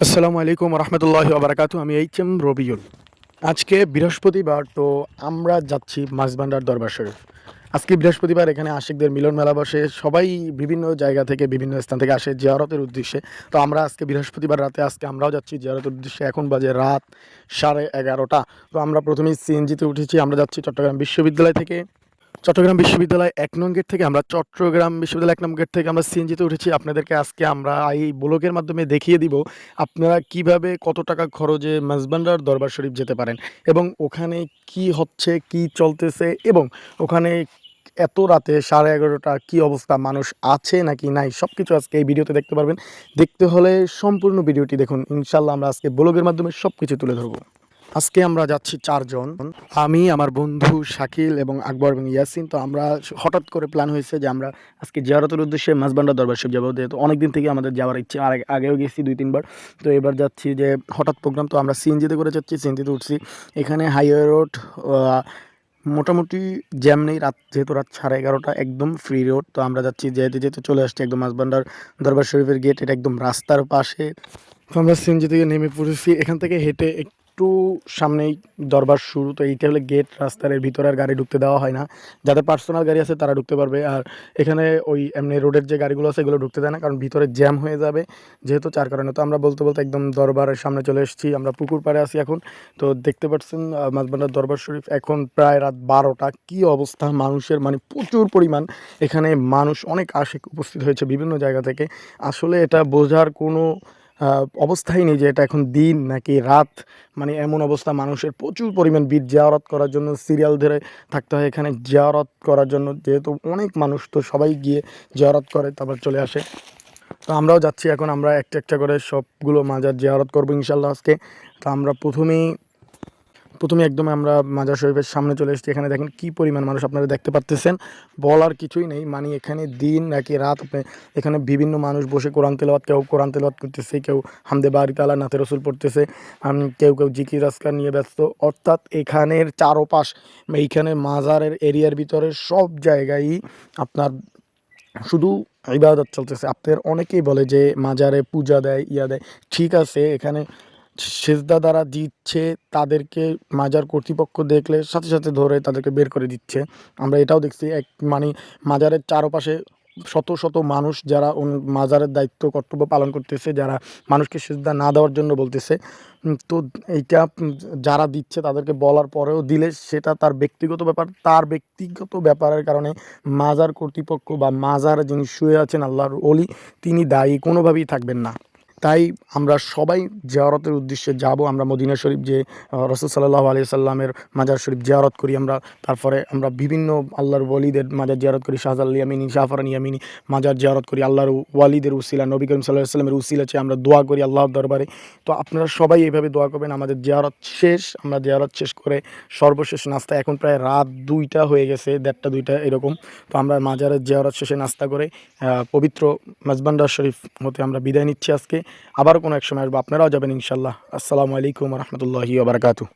আসসালামু আলাইকুম রহমতুল্লাহি ওবরাকাতু। আমি এইচ.এম. রবিউল। আজকে বৃহস্পতিবার, তো আমরা যাচ্ছি মাঝবান্ডার দরবার শরীফ। আজকে বৃহস্পতিবার, এখানে আশিকদের মিলন মেলা বসে। সবাই বিভিন্ন জায়গা থেকে, বিভিন্ন স্থান থেকে আসে জিয়ারতের উদ্দেশ্যে। তো আমরা আজকে বৃহস্পতিবার রাতে আজকে আমরাও যাচ্ছি জিয়ারতের উদ্দেশ্যে। এখন বাজে রাত 11:30। তো আমরা প্রথমেই সিএনজিতে উঠেছি। আমরা যাচ্ছি চট্টগ্রাম বিশ্ববিদ্যালয় থেকে। চট্টগ্রাম বিশ্ববিদ্যালয় ১ নং গেট থেকে, আমরা চট্টগ্রাম বিশ্ববিদ্যালয় ১ নং গেট থেকে আমরা সিএনজিতে উঠেছি। আপনাদেরকে আজকে আমরা এই ব্লগের মাধ্যমে দেখিয়ে দিব আপনারা কিভাবে কত টাকা খরচে মাঝবান্ডার দরবার শরীফ যেতে পারেন, এবং ওখানে কি হচ্ছে, কি চলতেছে, এবং ওখানে এত রাতে 11:30 কি অবস্থা, মানুষ আছে নাকি নাই, সব কিছু আজকে এই ভিডিওতে দেখতে পারবেন। দেখতে হলে সম্পূর্ণ ভিডিওটি দেখুন। ইনশাল্লাহ আমরা আজকে ব্লগের মাধ্যমে সব কিছু তুলে ধরবো। আজকে আমরা যাচ্ছি 4 জন, আমি, আমার বন্ধু শাকিল এবং আকবর এবং ইয়াসিন। তো আমরা হঠাৎ করে প্ল্যান হয়েছে যে আমরা আজকে জিয়ারতের উদ্দেশ্যে মাঝবান্ডার দরবার শরীফ যাবো। যেহেতু অনেকদিন থেকে আমাদের যাওয়ার ইচ্ছে, আর আগেও গেছি 2-3 বার। তো এবার যাচ্ছি, যে হঠাৎ প্রোগ্রাম। তো আমরা সিএনজিতে করে যাচ্ছি, সিএনজিতে উঠছি। এখানে হাইওয়ে রোড, মোটামুটি জ্যাম নেই। যেহেতু রাত 11:30, একদম ফ্রি রোড। তো আমরা যাচ্ছি, যেতে যেতে চলে আসছি একদম মাঝবান্ডার দরবার শরীফের গেট। এটা একদম রাস্তার পাশে। তো আমরা সিএনজি থেকে নেমে পড়েছি। এখান থেকে হেঁটে একটু সামনেই দরবার শুরু। তো এইটা হলো গেট। রাস্তার ভিতরে আর গাড়ি ঢুকতে দেওয়া হয় না। যাদের পার্সোনাল গাড়ি আছে তারা ঢুকতে পারবে। আর এখানে ওই এমনি রোডের যে গাড়িগুলো আছে এগুলো ঢুকতে দেয় না, কারণ ভিতরে জ্যাম হয়ে যাবে, যেহেতু চার কারণে। তো আমরা বলতে বলতে একদম দরবারের সামনে চলে এসেছি। আমরা পুকুর পাড়ে আছি এখন। তো দেখতে পাচ্ছেন মাঝবান্ডার দরবার শরীফ। এখন প্রায় রাত 12টা। কী অবস্থা মানুষের, মানে প্রচুর পরিমাণ এখানে মানুষ, অনেক আশিক উপস্থিত হয়েছে বিভিন্ন জায়গা থেকে। আসলে এটা বোঝার কোনো অবস্থাই নেই যে এটা এখন দিন নাকি রাত। মানে এমন অবস্থা, মানুষের প্রচুর পরিমাণ ভিড়। জিয়ারত করার জন্য সিরিয়াল ধরে থাকতে হয় এখানে জিয়ারত করার জন্য, যেহেতু অনেক মানুষ, তো সবাই গিয়ে জিয়ারত করে তারপর চলে আসে। তো আমরাও যাচ্ছি এখন। আমরা একটা একটা করে সবগুলো মাজার জিয়ারত করবো ইনশাল্লাহ আজকে। তো আমরা প্রথমে একদম আমরা মাজার শরীফের সামনে চলে এসেছি। এখানে দেখেন কি পরিমাণ মানুষ, আপনারা দেখতে পারতেছেন। বলার কিছুই নেই, মানে এখানে দিন নাকি রাত। এখানে বিভিন্ন মানুষ বসে কোরআন তেলাওয়াত, কেউ কোরআন তেলাওয়াত করতেছে, কেউ হামদে বাড়ি তালা নাতে রসুল পড়তেছে, কেউ কেউ জিকির আজকার নিয়ে ব্যস্ত। অর্থাৎ এখানের চারোপাশ, এইখানে মাজারের এরিয়ার ভিতরে সব জায়গায় আপনার শুধু ইবাদত চলতেছে। আপনার অনেকেই বলে যে মাজারে পূজা দেয়, ইয়া দেয়। ঠিক আছে, এখানে সেজদা দ্বারা দিচ্ছে, তাদেরকে মাজার কর্তৃপক্ষ দেখলে সাথে সাথে ধরে তাদেরকে বের করে দিচ্ছে। আমরা এটাও দেখছি, মানে মাজারের চারপাশে শত শত মানুষ যারা মাজারের দায়িত্ব কর্তব্য পালন করতেছে, যারা মানুষকে সেজদা না দেওয়ার জন্য বলতেছে। তো এইটা যারা দিচ্ছে তাদেরকে বলার পরেও দিলে সেটা তার ব্যক্তিগত ব্যাপার। তার ব্যক্তিগত ব্যাপারের কারণে মাজার কর্তৃপক্ষ বা মাজার যিনি শুয়ে আছেন আল্লাহর ওলি, তিনি দায়ী কোনোভাবেই থাকবেন না। তাই আমরা সবাই জিয়ারতের উদ্দেশ্যে যাব। আমরা মদিনা শরীফ, যে রাসূল সাল্লাল্লাহু আলাইহি সাল্লামের মাজার শরীফ জিয়ারত করি আমরা। তারপরে আমরা বিভিন্ন আল্লাহর ওয়ালিদের মাজার জিয়ারত করি। শাহজালাল ইয়ামিনী, জাফরান ইয়ামিনী মাজার জিয়ারত করি। আল্লাহর ওয়ালিদের উসিলা, নবী করিম সাল্লাল্লাহু আলাইহি সাল্লামের উসিলা চেয়ে আমরা দোয়া করি আল্লাহর দরবারে। তো আপনারা সবাই এইভাবে দোয়া করবেন। আমাদের জিয়ারত শেষ। আমরা জিয়ারত শেষ করে সর্বশেষ নাস্তা, এখন প্রায় রাত 2টা হয়ে গেছে, 1:30-2টা এরকম। তো আমরা মাজারের জিয়ারত শেষে নাস্তা করে পবিত্র মাঝবান্ডার শরীফ হতে আমরা বিদায় নিচ্ছি আজকে। আবারও কোনো এক সময় আসবো, আপনারাও যাবেন ইনশাল্লাহ। আসসালামু আলাইকুম রহমতুল্লাহি ওয়া বারাকাতুহু।